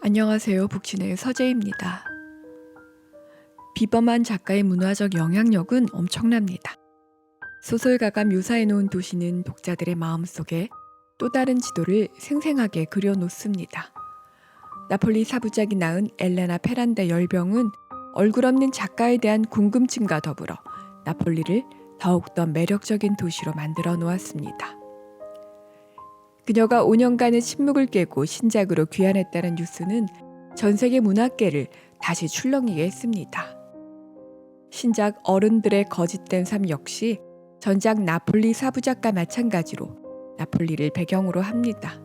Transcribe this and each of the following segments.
안녕하세요. 북친의 서재입니다. 비범한 작가의 문화적 영향력은 엄청납니다. 소설가가 묘사해놓은 도시는 독자들의 마음속에 또 다른 지도를 생생하게 그려놓습니다. 나폴리 사부작이 낳은 엘레나 페란다 열병은 얼굴 없는 작가에 대한 궁금증과 더불어 나폴리를 더욱더 매력적인 도시로 만들어 놓았습니다. 그녀가 5년간의 침묵을 깨고 신작으로 귀환했다는 뉴스는 전 세계 문학계를 다시 출렁이게 했습니다. 신작 어른들의 거짓된 삶 역시 전작 나폴리 사부작과 마찬가지로 나폴리를 배경으로 합니다.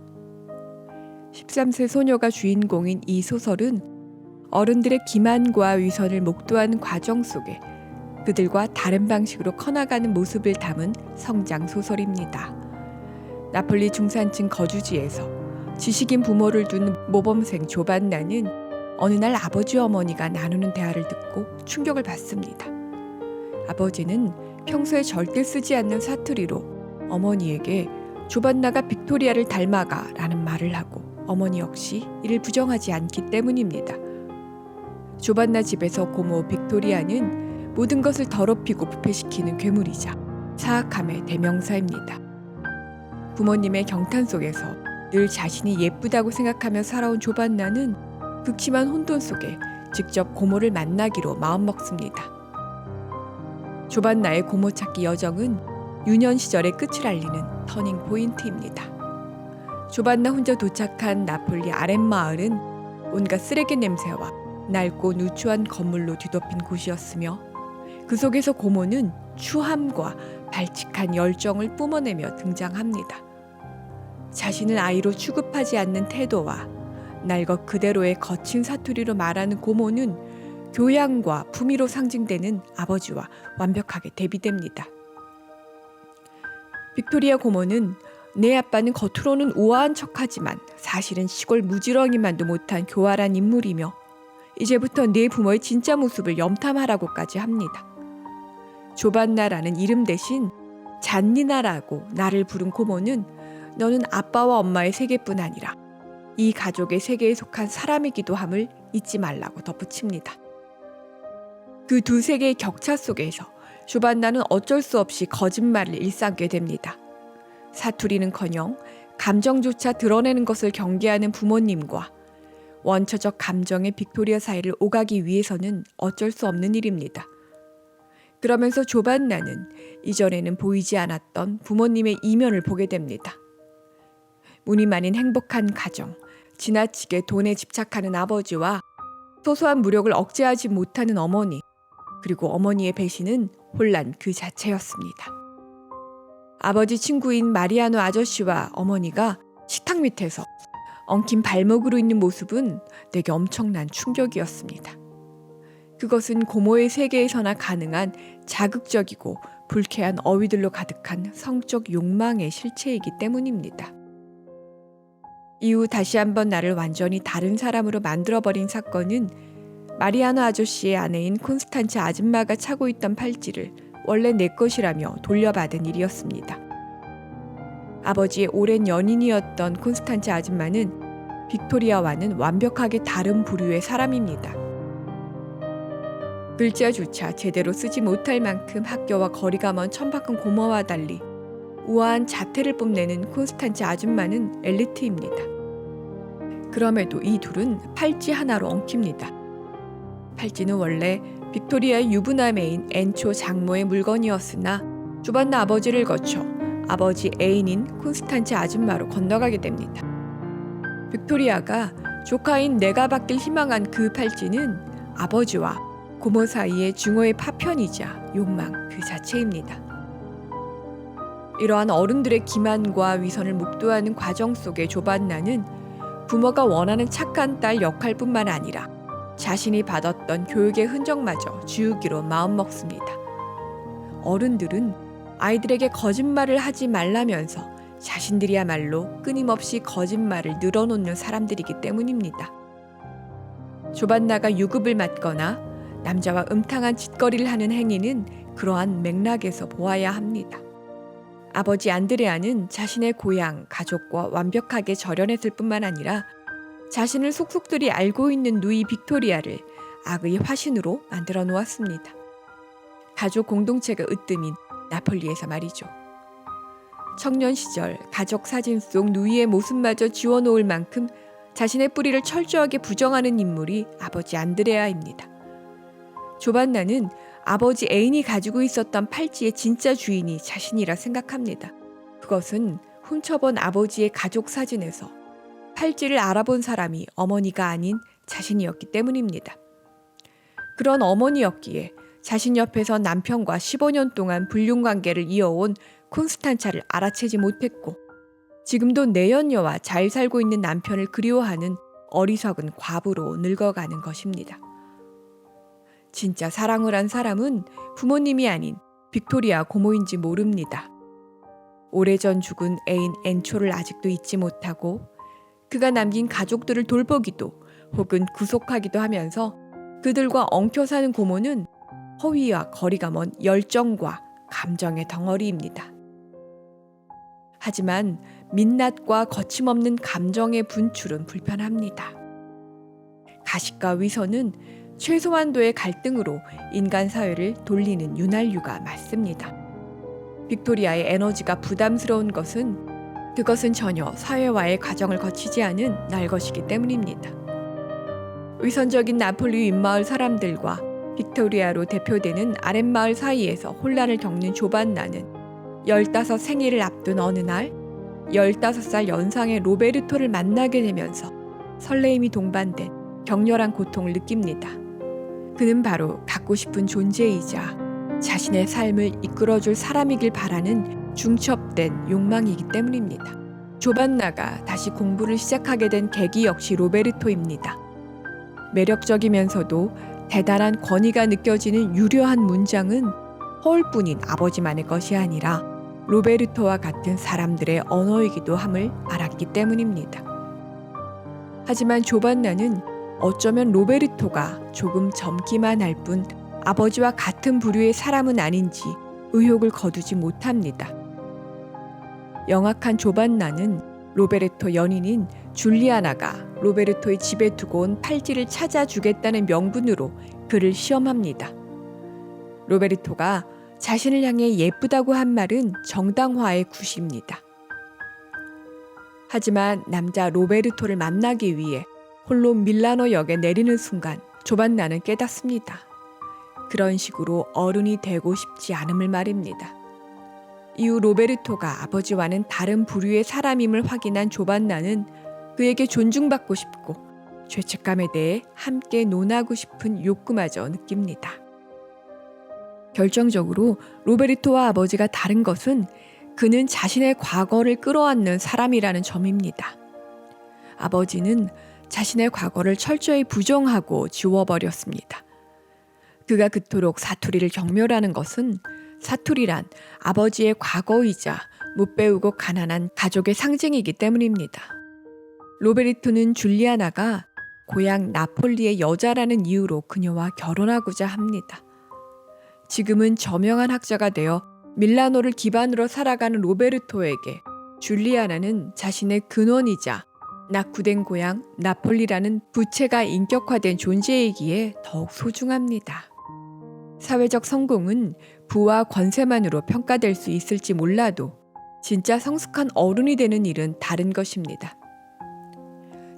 13세 소녀가 주인공인 이 소설은 어른들의 기만과 위선을 목도하는 과정 속에 그들과 다른 방식으로 커나가는 모습을 담은 성장 소설입니다. 나폴리 중산층 거주지에서 지식인 부모를 둔 모범생 조반나는 어느 날 아버지 어머니가 나누는 대화를 듣고 충격을 받습니다. 아버지는 평소에 절대 쓰지 않는 사투리로 어머니에게 조반나가 빅토리아를 닮아가 라는 말을 하고 어머니 역시 이를 부정하지 않기 때문입니다. 조반나 집에서 고모 빅토리아는 모든 것을 더럽히고 부패시키는 괴물이자 사악함의 대명사입니다. 부모님의 경탄 속에서 늘 자신이 예쁘다고 생각하며 살아온 조반나는 극심한 혼돈 속에 직접 고모를 만나기로 마음먹습니다. 조반나의 고모 찾기 여정은 유년 시절의 끝을 알리는 터닝 포인트입니다. 조반나 혼자 도착한 나폴리 아랫마을은 온갖 쓰레기 냄새와 낡고 누추한 건물로 뒤덮인 곳이었으며 그 속에서 고모는 추함과 발칙한 열정을 뿜어내며 등장합니다. 자신을 아이로 취급하지 않는 태도와 날 것 그대로의 거친 사투리로 말하는 고모는 교양과 품위로 상징되는 아버지와 완벽하게 대비됩니다. 빅토리아 고모는 내 아빠는 겉으로는 우아한 척하지만 사실은 시골 무지렁이만도 못한 교활한 인물이며 이제부터 내 부모의 진짜 모습을 염탐하라고까지 합니다. 조반나라는 이름 대신 잔니나라고 나를 부른 고모는 너는 아빠와 엄마의 세계뿐 아니라 이 가족의 세계에 속한 사람이기도 함을 잊지 말라고 덧붙입니다. 그 두 세계의 격차 속에서 조반나는 어쩔 수 없이 거짓말을 일삼게 됩니다. 사투리는커녕 감정조차 드러내는 것을 경계하는 부모님과 원초적 감정의 빅토리아 사이를 오가기 위해서는 어쩔 수 없는 일입니다. 그러면서 조반나는 이전에는 보이지 않았던 부모님의 이면을 보게 됩니다. 무늬만인 행복한 가정, 지나치게 돈에 집착하는 아버지와 소소한 무력을 억제하지 못하는 어머니, 그리고 어머니의 배신은 혼란 그 자체였습니다. 아버지 친구인 마리아노 아저씨와 어머니가 식탁 밑에서 엉킨 발목으로 있는 모습은 내게 엄청난 충격이었습니다. 그것은 고모의 세계에서나 가능한 자극적이고 불쾌한 어휘들로 가득한 성적 욕망의 실체이기 때문입니다. 이후 다시 한번 나를 완전히 다른 사람으로 만들어버린 사건은 마리아노 아저씨의 아내인 콘스탄체 아줌마가 차고 있던 팔찌를 원래 내 것이라며 돌려받은 일이었습니다. 아버지의 오랜 연인이었던 콘스탄체 아줌마는 빅토리아와는 완벽하게 다른 부류의 사람입니다. 글자조차 제대로 쓰지 못할 만큼 학교와 거리가 먼 천박한 고모와 달리 우아한 자태를 뽐내는 콘스탄체 아줌마는 엘리트입니다. 그럼에도 이 둘은 팔찌 하나로 엉킵니다. 팔찌는 원래 빅토리아의 유부남애인 엔초 장모의 물건이었으나 조반나 아버지를 거쳐 아버지 애인인 콘스탄체 아줌마로 건너가게 됩니다. 빅토리아가 조카인 내가 받길 희망한 그 팔찌는 아버지와 고모 사이의 증오의 파편이자 욕망 그 자체입니다. 이러한 어른들의 기만과 위선을 목도하는 과정 속에 조반나는 부모가 원하는 착한 딸 역할뿐만 아니라 자신이 받았던 교육의 흔적마저 지우기로 마음먹습니다. 어른들은 아이들에게 거짓말을 하지 말라면서 자신들이야말로 끊임없이 거짓말을 늘어놓는 사람들이기 때문입니다. 조반나가 유급을 맞거나 남자와 음탕한 짓거리를 하는 행위는 그러한 맥락에서 보아야 합니다. 아버지 안드레아는 자신의 고향, 가족과 완벽하게 절연했을 뿐만 아니라 자신을 속속들이 알고 있는 누이 빅토리아를 악의 화신으로 만들어 놓았습니다. 가족 공동체가 으뜸인 나폴리에서 말이죠. 청년 시절 가족 사진 속 누이의 모습마저 지워놓을 만큼 자신의 뿌리를 철저하게 부정하는 인물이 아버지 안드레아입니다. 조반나는 아버지 애인이 가지고 있었던 팔찌의 진짜 주인이 자신이라 생각합니다. 그것은 훔쳐본 아버지의 가족 사진에서 팔찌를 알아본 사람이 어머니가 아닌 자신이었기 때문입니다. 그런 어머니였기에 자신 옆에서 남편과 15년 동안 불륜관계를 이어온 콘스탄차를 알아채지 못했고 지금도 내연녀와 잘 살고 있는 남편을 그리워하는 어리석은 과부로 늙어가는 것입니다. 진짜 사랑을 한 사람은 부모님이 아닌 빅토리아 고모인지 모릅니다. 오래전 죽은 애인 엔초를 아직도 잊지 못하고 그가 남긴 가족들을 돌보기도 혹은 구속하기도 하면서 그들과 엉켜 사는 고모는 허위와 거리가 먼 열정과 감정의 덩어리입니다. 하지만 민낯과 거침없는 감정의 분출은 불편합니다. 가식과 위선은 최소한도의 갈등으로 인간 사회를 돌리는 윤활유가 맞습니다. 빅토리아의 에너지가 부담스러운 그것은 전혀 사회와의 과정을 거치지 않은 날 것이기 때문입니다. 위선적인 나폴리 윗마을 사람들과 빅토리아로 대표되는 아랫마을 사이에서 혼란을 겪는 조반나는 15 생일을 앞둔 어느 날 15살 연상의 로베르토를 만나게 되면서 설레임이 동반된 격렬한 고통을 느낍니다. 그는 바로 갖고 싶은 존재이자 자신의 삶을 이끌어줄 사람이길 바라는 중첩된 욕망이기 때문입니다. 조반나가 다시 공부를 시작하게 된 계기 역시 로베르토입니다. 매력적이면서도 대단한 권위가 느껴지는 유려한 문장은 허울뿐인 아버지만의 것이 아니라 로베르토와 같은 사람들의 언어이기도 함을 알았기 때문입니다. 하지만 조반나는 어쩌면 로베르토가 조금 젊기만 할 뿐 아버지와 같은 부류의 사람은 아닌지 의혹을 거두지 못합니다. 영악한 조반나는 로베르토 연인인 줄리아나가 로베르토의 집에 두고 온 팔찌를 찾아주겠다는 명분으로 그를 시험합니다. 로베르토가 자신을 향해 예쁘다고 한 말은 정당화의 굿입니다. 하지만 남자 로베르토를 만나기 위해 홀로 밀라노 역에 내리는 순간 조반나는 깨닫습니다. 그런 식으로 어른이 되고 싶지 않음을 말입니다. 이후 로베르토가 아버지와는 다른 부류의 사람임을 확인한 조반나는 그에게 존중받고 싶고 죄책감에 대해 함께 논하고 싶은 욕구마저 느낍니다. 결정적으로 로베르토와 아버지가 다른 것은 그는 자신의 과거를 끌어안는 사람이라는 점입니다. 아버지는 자신의 과거를 철저히 부정하고 지워버렸습니다. 그가 그토록 사투리를 경멸하는 것은 사투리란 아버지의 과거이자 못 배우고 가난한 가족의 상징이기 때문입니다. 로베르토는 줄리아나가 고향 나폴리의 여자라는 이유로 그녀와 결혼하고자 합니다. 지금은 저명한 학자가 되어 밀라노를 기반으로 살아가는 로베르토에게 줄리아나는 자신의 근원이자 낙후된 고향 나폴리라는 부채가 인격화된 존재이기에 더욱 소중합니다. 사회적 성공은 부와 권세만으로 평가될 수 있을지 몰라도 진짜 성숙한 어른이 되는 일은 다른 것입니다.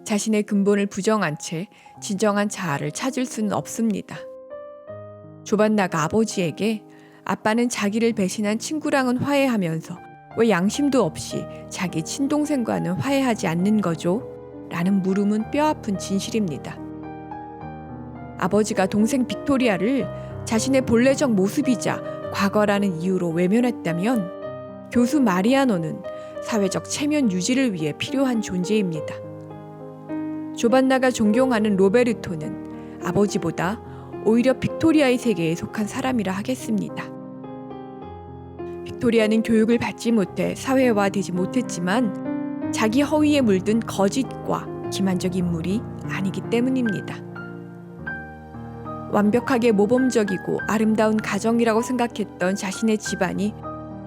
자신의 근본을 부정한 채 진정한 자아를 찾을 수는 없습니다. 조반나가 아버지에게 아빠는 자기를 배신한 친구랑은 화해하면서 왜 양심도 없이 자기 친동생과는 화해하지 않는 거죠? 라는 물음은 뼈아픈 진실입니다. 아버지가 동생 빅토리아를 자신의 본래적 모습이자 과거라는 이유로 외면했다면 교수 마리아노는 사회적 체면 유지를 위해 필요한 존재입니다. 조반나가 존경하는 로베르토는 아버지보다 오히려 빅토리아의 세계에 속한 사람이라 하겠습니다. 빅토리아는 교육을 받지 못해 사회화되지 못했지만 자기 허위에 물든 거짓과 기만적 인물이 아니기 때문입니다. 완벽하게 모범적이고 아름다운 가정이라고 생각했던 자신의 집안이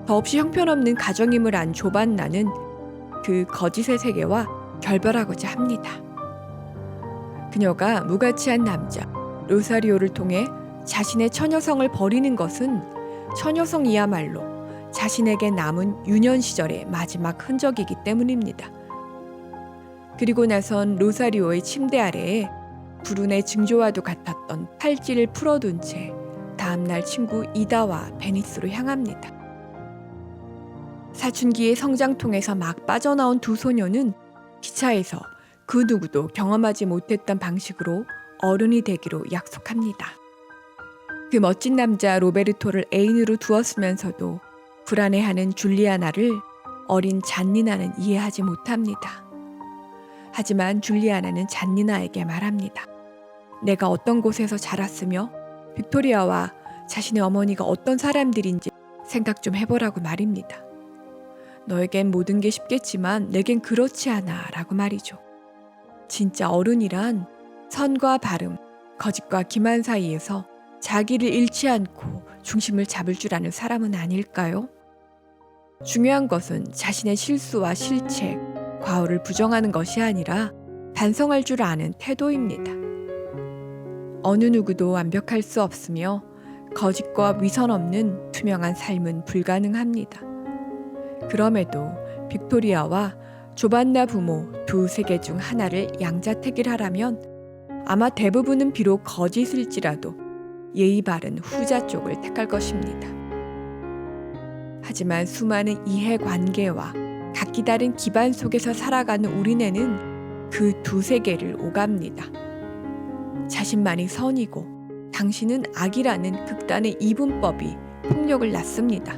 더없이 형편없는 가정임을 안 조반나는 그 거짓의 세계와 결별하고자 합니다. 그녀가 무가치한 남자 로사리오를 통해 자신의 처녀성을 버리는 것은 처녀성이야말로 자신에게 남은 유년 시절의 마지막 흔적이기 때문입니다. 그리고 나선 로사리오의 침대 아래에 불운의 징조와도 같았던 팔찌를 풀어둔 채 다음날 친구 이다와 베니스로 향합니다. 사춘기의 성장통에서 막 빠져나온 두 소녀는 기차에서 그 누구도 경험하지 못했던 방식으로 어른이 되기로 약속합니다. 그 멋진 남자 로베르토를 애인으로 두었으면서도 불안해하는 줄리아나를 어린 잔니나는 이해하지 못합니다. 하지만 줄리아나는 잔니나에게 말합니다. 내가 어떤 곳에서 자랐으며 빅토리아와 자신의 어머니가 어떤 사람들인지 생각 좀 해보라고 말입니다. 너에겐 모든 게 쉽겠지만 내겐 그렇지 않아 라고 말이죠. 진짜 어른이란 선과 바름, 거짓과 기만 사이에서 자기를 잃지 않고 중심을 잡을 줄 아는 사람은 아닐까요? 중요한 것은 자신의 실수와 실책, 과오를 부정하는 것이 아니라 반성할 줄 아는 태도입니다. 어느 누구도 완벽할 수 없으며 거짓과 위선 없는 투명한 삶은 불가능합니다. 그럼에도 빅토리아와 조반나 부모 두 세계 중 하나를 양자택일하라면 아마 대부분은 비록 거짓일지라도 예의 바른 후자 쪽을 택할 것입니다. 하지만 수많은 이해관계와 각기 다른 기반 속에서 살아가는 우리네는 그 두 세계를 오갑니다. 자신만이 선이고 당신은 악이라는 극단의 이분법이 폭력을 낳습니다.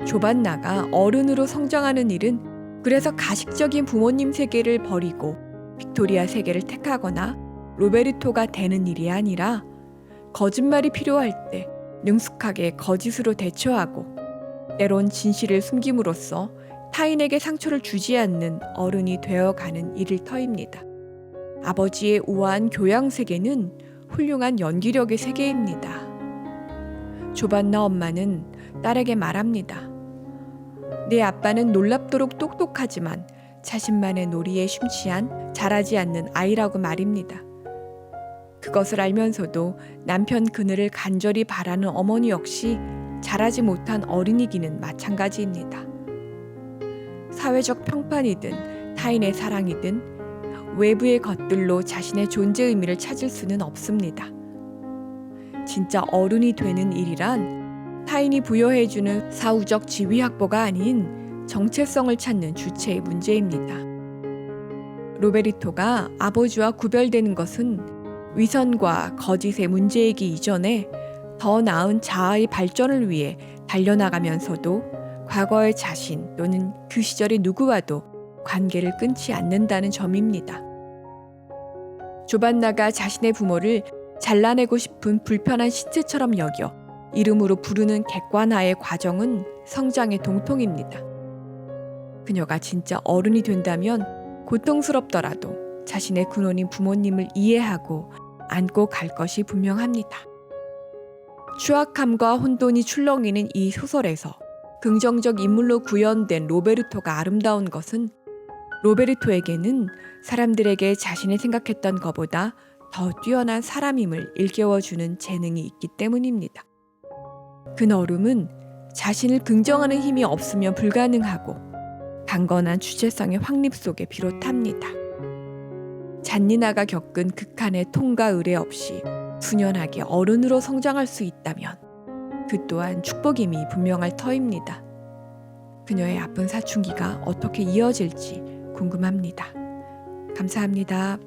조반나가 어른으로 성장하는 일은 그래서 가식적인 부모님 세계를 버리고 빅토리아 세계를 택하거나 로베르토가 되는 일이 아니라 거짓말이 필요할 때 능숙하게 거짓으로 대처하고 때론 진실을 숨김으로써 타인에게 상처를 주지 않는 어른이 되어가는 일일 터입니다. 아버지의 우아한 교양 세계는 훌륭한 연기력의 세계입니다. 조반나 엄마는 딸에게 말합니다. 내 아빠는 놀랍도록 똑똑하지만 자신만의 놀이에 심취한 잘하지 않는 아이라고 말입니다. 그것을 알면서도 남편 그늘을 간절히 바라는 어머니 역시 잘하지 못한 어린이기는 마찬가지입니다. 사회적 평판이든 타인의 사랑이든 외부의 것들로 자신의 존재 의미를 찾을 수는 없습니다. 진짜 어른이 되는 일이란 타인이 부여해주는 사후적 지위 확보가 아닌 정체성을 찾는 주체의 문제입니다. 로베르토가 아버지와 구별되는 것은 위선과 거짓의 문제이기 이전에 더 나은 자아의 발전을 위해 달려나가면서도 과거의 자신 또는 그 시절의 누구와도 관계를 끊지 않는다는 점입니다. 조반나가 자신의 부모를 잘라내고 싶은 불편한 신체처럼 여겨 이름으로 부르는 객관화의 과정은 성장의 동통입니다. 그녀가 진짜 어른이 된다면 고통스럽더라도 자신의 근원인 부모님을 이해하고 안고 갈 것이 분명합니다. 추악함과 혼돈이 출렁이는 이 소설에서 긍정적 인물로 구현된 로베르토가 아름다운 것은 로베르토에게는 사람들에게 자신이 생각했던 것보다 더 뛰어난 사람임을 일깨워주는 재능이 있기 때문입니다. 그 너름은 자신을 긍정하는 힘이 없으면 불가능하고 강건한 주체성의 확립 속에 비롯합니다. 잔니나가 겪은 극한의 통과 의례 없이 순연하게 어른으로 성장할 수 있다면 그 또한 축복임이 분명할 터입니다. 그녀의 아픈 사춘기가 어떻게 이어질지 궁금합니다. 감사합니다.